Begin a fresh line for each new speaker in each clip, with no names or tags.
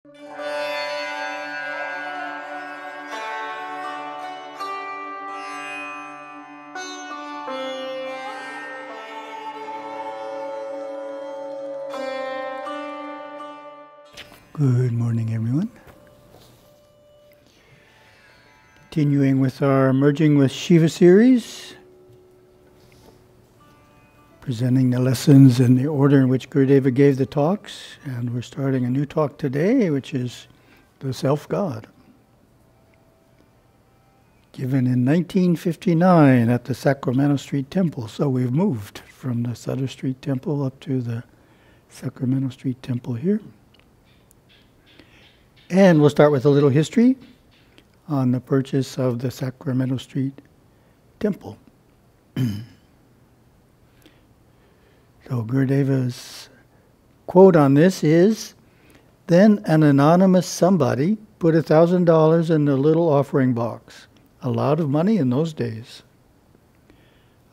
Good morning, everyone. Continuing with our Merging with Shiva series, presenting the lessons in the order in which Gurudeva gave the talks, and we're starting a new talk today, which is the Self-God, given in 1959 at the Sacramento Street Temple. So we've moved from the Sutter Street Temple up to the Sacramento Street Temple here. And we'll start with a little history on the purchase of the Sacramento Street Temple. So Gurudeva's quote on this is, "Then an anonymous somebody put $1,000 in the little offering box, a lot of money in those days.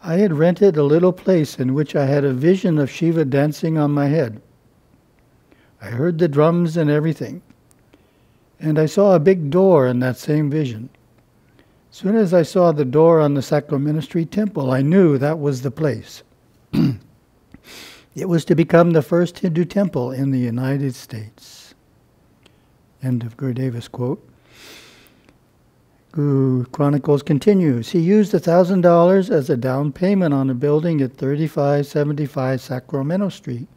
I had rented a little place in which I had a vision of Shiva dancing on my head. I heard the drums and everything. And I saw a big door in that same vision. As soon as I saw the door on the Sacramento Street Temple, I knew that was the place. It was to become the first Hindu temple in the United States." End of Gurudeva's quote. Guru Chronicles continues, "He used $1,000 as a down payment on a building at 3575 Sacramento Street,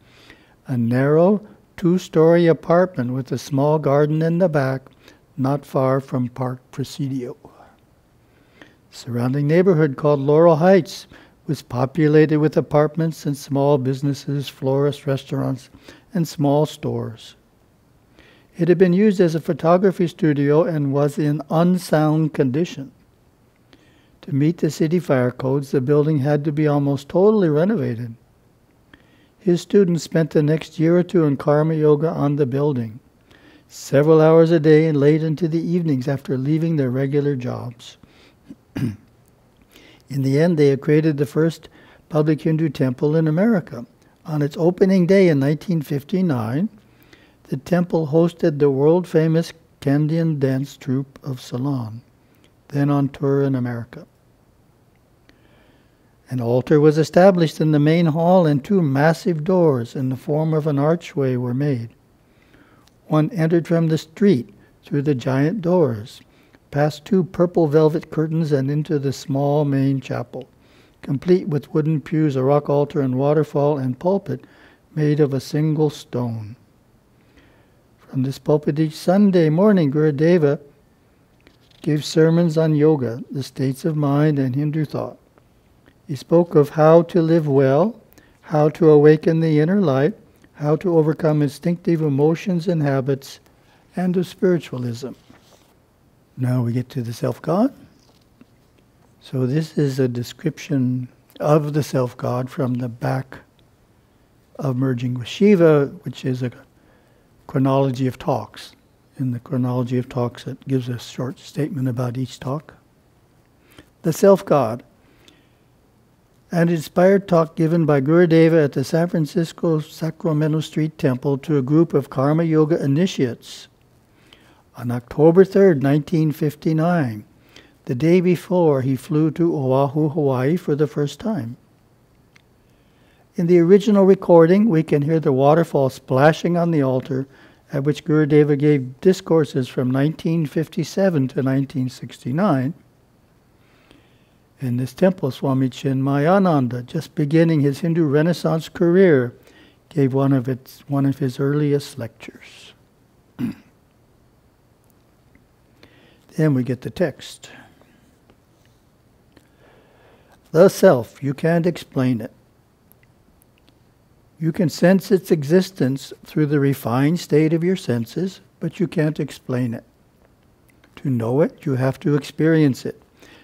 a narrow, two-story apartment with a small garden in the back, not far from Park Presidio. The surrounding neighborhood, called Laurel Heights, was populated with apartments and small businesses, florists, restaurants, and small stores. It had been used as a photography studio and was in unsound condition. To meet the city fire codes, the building had to be almost totally renovated. His students spent the next year or two in karma yoga on the building, several hours a day and late into the evenings after leaving their regular jobs. In the end, they had created the first public Hindu temple in America. On its opening day in 1959, the temple hosted the world-famous Kandyan dance troupe of Ceylon, then on tour in America. An altar was established in the main hall and two massive doors in the form of an archway were made. One entered from the street through the giant doors, past two purple velvet curtains and into the small main chapel, complete with wooden pews, a rock altar and waterfall and pulpit made of a single stone. From this pulpit each Sunday morning, Gurudeva gave sermons on yoga, the states of mind, and Hindu thought. He spoke of how to live well, how to awaken the inner light, how to overcome instinctive emotions and habits, and of spiritualism." Now we get to the Self-God. So this is a description of the Self-God from the back of Merging with Shiva, which is a chronology of talks. In the chronology of talks, it gives a short statement about each talk. The Self-God. An inspired talk given by Gurudeva at the San Francisco Sacramento Street Temple to a group of karma yoga initiates on October 3rd, 1959, the day before he flew to Oahu, Hawaii for the first time. In the original recording, we can hear the waterfall splashing on the altar at which Gurudeva gave discourses from 1957 to 1969. In this temple, Swami Chinmayananda, just beginning his Hindu Renaissance career, gave one of his earliest lectures. Then we get the text. The self, you can't explain it. You can sense its existence through the refined state of your senses, but you can't explain it. To know it, you have to experience it.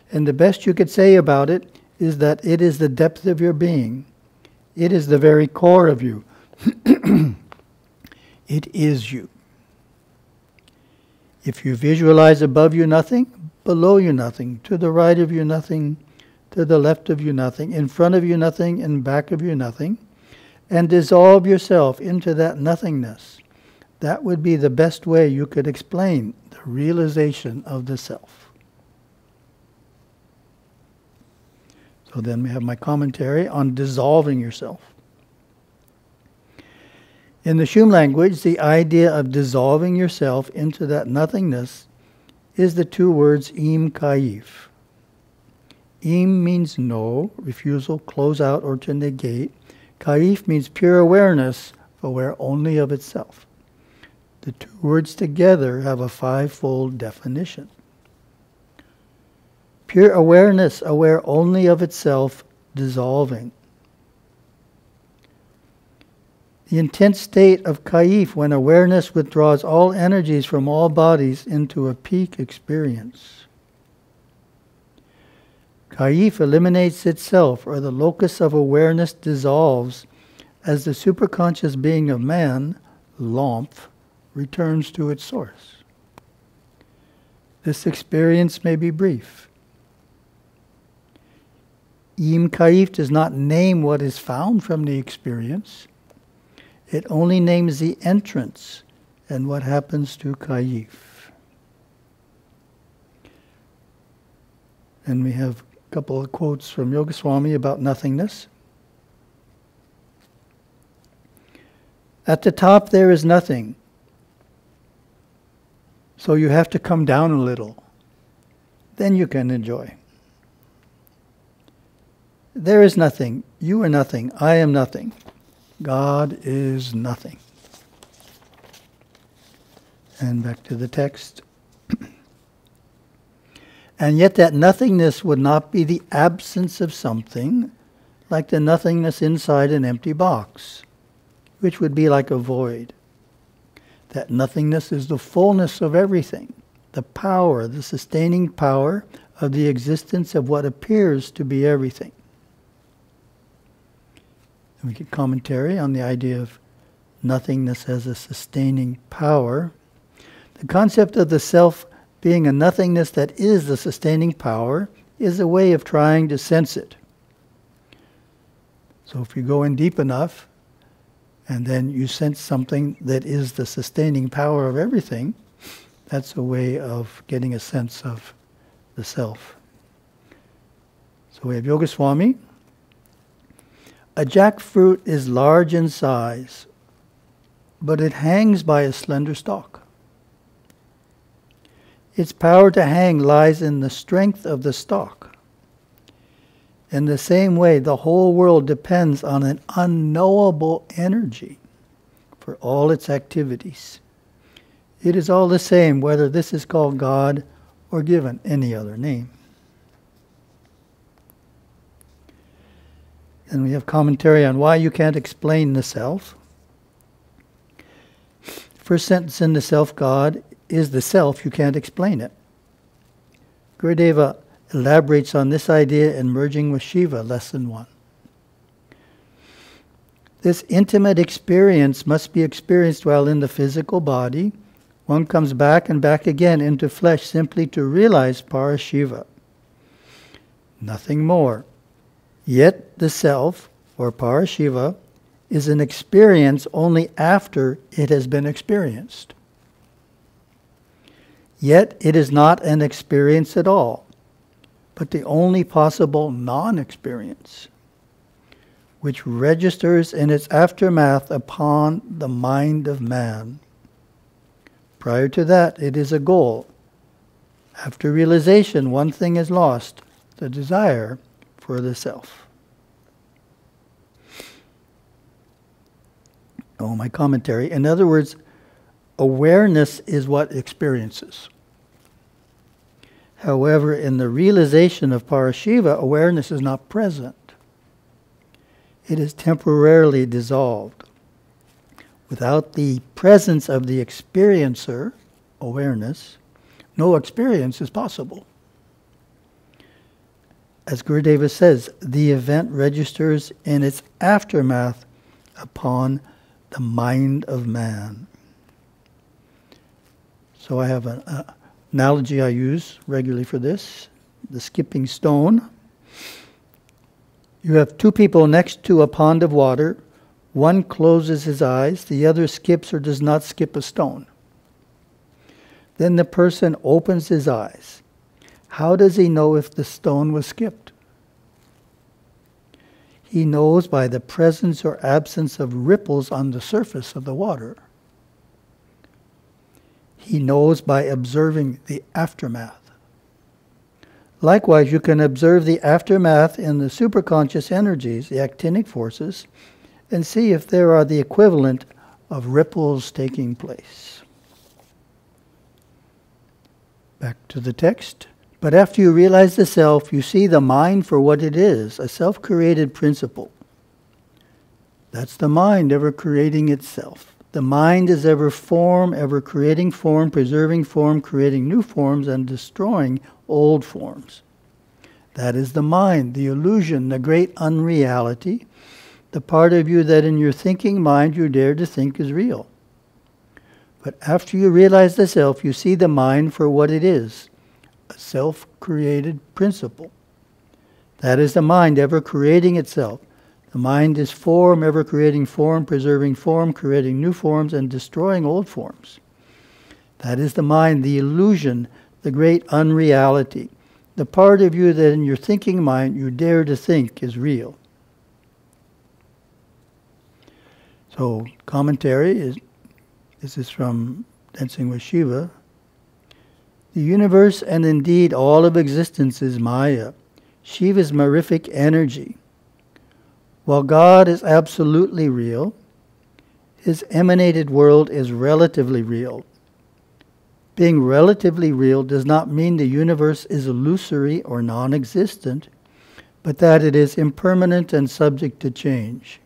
And the best you could say about it is that it is the depth of your being. It is the very core of you. It is you. If you visualize above you nothing, below you nothing, to the right of you nothing, to the left of you nothing, in front of you nothing, in back of you nothing, and dissolve yourself into that nothingness, That would be the best way you could explain the realization of the self. So then we have my commentary on dissolving yourself. In the Shum language, the idea of dissolving yourself into that nothingness is the two words im kaif. Im means no, refusal, close out, or to negate. Kaif means pure awareness, aware only of itself. The two words together have a fivefold definition. Pure awareness, aware only of itself, dissolving. The intense state of kaif, when awareness withdraws all energies from all bodies into a peak experience. Kaif eliminates itself, or the locus of awareness dissolves, as the superconscious being of man, Lomph, returns to its source. This experience may be brief. Im kaif does not name what is found from the experience. It only names the entrance and what happens to kaif. And we have a couple of quotes from Yogaswami about nothingness. At the top there is nothing, so you have to come down a little. Then you can enjoy. There is nothing, you are nothing, I am nothing. God is nothing. And back to the text. And yet that nothingness would not be the absence of something, like the nothingness inside an empty box, which would be like a void. That nothingness is the fullness of everything, the power, the sustaining power of the existence of what appears to be everything. And we get commentary on the idea of nothingness as a sustaining power. The concept of the self being a nothingness that is the sustaining power is a way of trying to sense it. So if you go in deep enough, and then you sense something that is the sustaining power of everything, that's a way of getting a sense of the self. So we have Yogaswami. A jackfruit is large in size, but it hangs by a slender stalk. Its power to hang lies in the strength of the stalk. In the same way, the whole world depends on an unknowable energy for all its activities. It is all the same whether this is called God or given any other name. And we have commentary on why you can't explain the self. First sentence in the self-God is the self, you can't explain it. Gurudeva elaborates on this idea in Merging with Siva, Lesson 1. This intimate experience must be experienced while in the physical body. One comes back and back again into flesh simply to realize Parashiva. Nothing more. Yet the self, or Parashiva, is an experience only after it has been experienced. Yet it is not an experience at all, but the only possible non-experience, which registers in its aftermath upon the mind of man. Prior to that, it is a goal. After realization, one thing is lost, the desire for the self. Oh, my commentary. In other words, awareness is what experiences. However, in the realization of Parashiva, awareness is not present. It is temporarily dissolved. Without the presence of the experiencer, awareness, no experience is possible. As Gurudeva says, the event registers in its aftermath upon the mind of man. So I have an analogy I use regularly for this, the skipping stone. You have two people next to a pond of water. One closes his eyes, the other skips or does not skip a stone. Then the person opens his eyes. How does he know if the stone was skipped? He knows by the presence or absence of ripples on the surface of the water. He knows by observing the aftermath. Likewise, you can observe the aftermath in the superconscious energies, the actinic forces, and see if there are the equivalent of ripples taking place. Back to the text. But after you realize the self, you see the mind for what it is, a self-created principle. That's the mind ever creating itself. The mind is ever form, ever creating form, preserving form, creating new forms, and destroying old forms. That is the mind, the illusion, the great unreality, the part of you that in your thinking mind you dare to think is real. But after you realize the self, you see the mind for what it is, a self-created principle. That is the mind ever creating itself. The mind is form, ever creating form, preserving form, creating new forms, and destroying old forms. That is the mind, the illusion, the great unreality, the part of you that in your thinking mind you dare to think is real. So, commentary is, this is from Dancing with Shiva. The universe and indeed all of existence is Maya, Shiva's mirific energy. While God is absolutely real, His emanated world is relatively real. Being relatively real does not mean the universe is illusory or non-existent, but that it is impermanent and subject to change.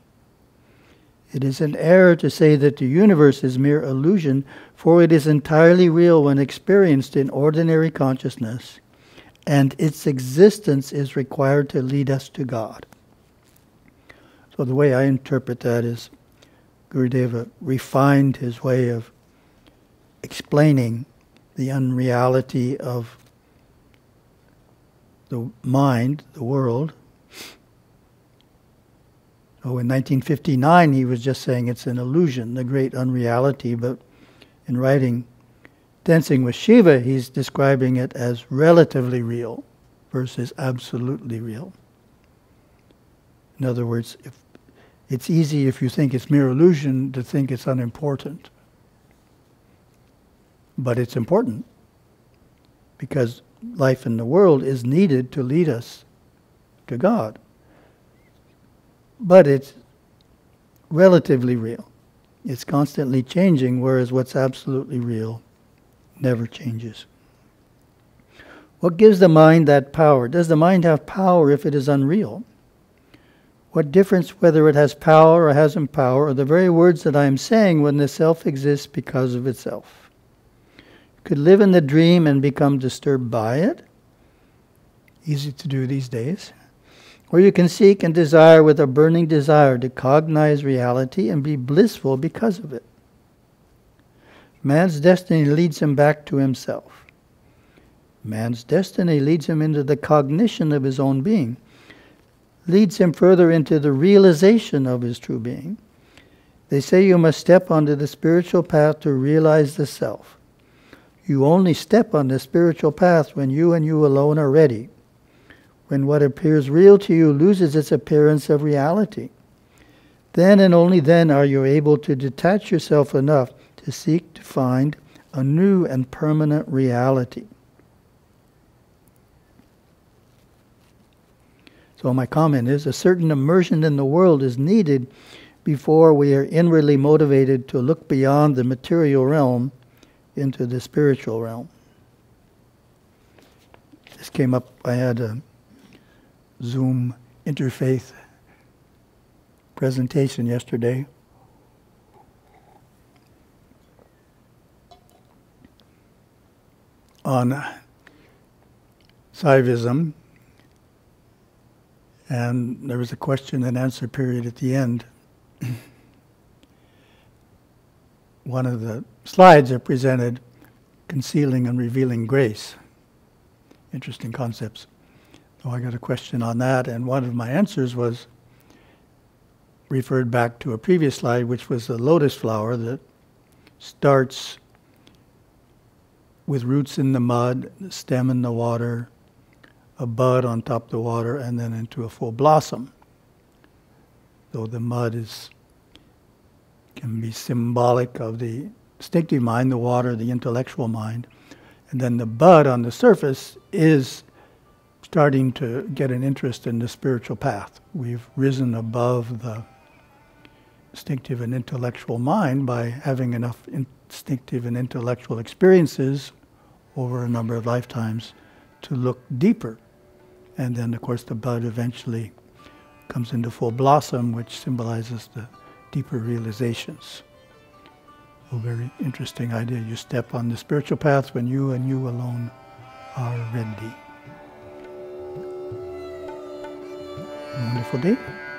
It is an error to say that the universe is mere illusion, for it is entirely real when experienced in ordinary consciousness, and its existence is required to lead us to God. So the way I interpret that is Gurudeva refined his way of explaining the unreality of the mind, the world. So in 1959 he was just saying it's an illusion, the great unreality, but in writing Dancing with Shiva he's describing it as relatively real versus absolutely real. In other words, it's easy if you think it's mere illusion to think it's unimportant. But it's important because life in the world is needed to lead us to God. But it's relatively real. It's constantly changing, whereas what's absolutely real never changes. What gives the mind that power? Does the mind have power if it is unreal? What difference whether it has power or hasn't power are the very words that I am saying when the self exists because of itself. You could live in the dream and become disturbed by it. Easy to do these days. Or you can seek and desire with a burning desire to cognize reality and be blissful because of it. Man's destiny leads him back to himself. Man's destiny leads him into the cognition of his own being, leads him further into the realization of his true being. They say you must step onto the spiritual path to realize the self. You only step on the spiritual path when you and you alone are ready, when what appears real to you loses its appearance of reality. Then and only then are you able to detach yourself enough to seek to find a new and permanent reality. So my comment is, a certain immersion in the world is needed before we are inwardly motivated to look beyond the material realm into the spiritual realm. This came up, I had a Zoom interfaith presentation yesterday. On Saivism, and there was a question and answer period at the end. One of the slides are presented concealing and revealing grace. Interesting concepts. So I got a question on that, and one of my answers was, referred back to a previous slide, which was the lotus flower that starts with roots in the mud, the stem in the water, a bud on top of the water, and then into a full blossom. Though the mud can be symbolic of the instinctive mind, the water, the intellectual mind. And then the bud on the surface is starting to get an interest in the spiritual path. We've risen above the instinctive and intellectual mind by having enough instinctive and intellectual experiences over a number of lifetimes to look deeper. And then, of course, the bud eventually comes into full blossom, which symbolizes the deeper realizations. A very interesting idea. You step on the spiritual path when you and you alone are ready. Wonderful day.